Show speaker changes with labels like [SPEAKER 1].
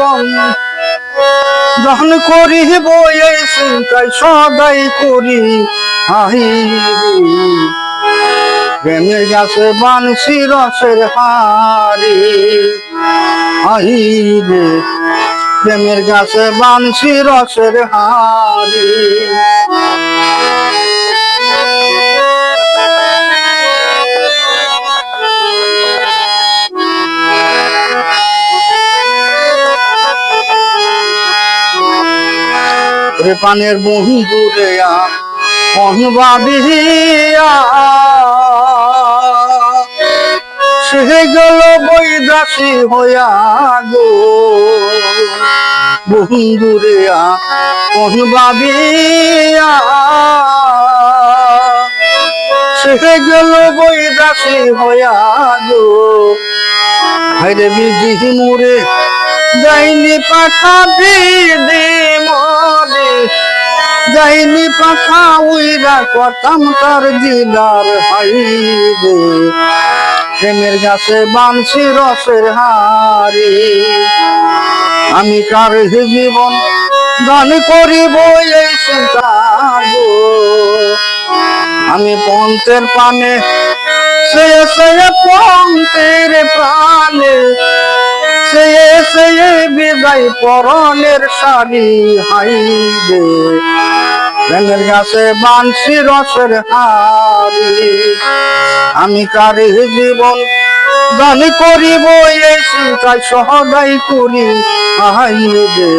[SPEAKER 1] জীবন দান করিব এই চিন্তায় সদাই করি প্রেমের গাছে বানছি রসের হারি রে প্রেমের গাছে বানছি রসের হারি পানের বন্ধুরে অনবাদিয়া সে গেল বৈদাসী হইয়া গো বন্ধুরে অনবাদিয়া সে গেল বৈদাসী হইয়া গো হাইরে বিধি মোরে যাইনি পাখা বিধি মরে যাইনি পাখা উইরা করতাম তার দিদার হাইরে প্রেমের গাছে বানছি রসের হারি আমি কার জীবন দান করিব এই চিন্তা গো আমি পন্থের পানে সে পন্থের প্রাণে সে বিদায় পরনের শাড়ি হাইরে প্রেমের গাছে বানছি রসের হারি আমি কারে জীবন দান করিব এই চিন্তায় সদাই করি হাইরে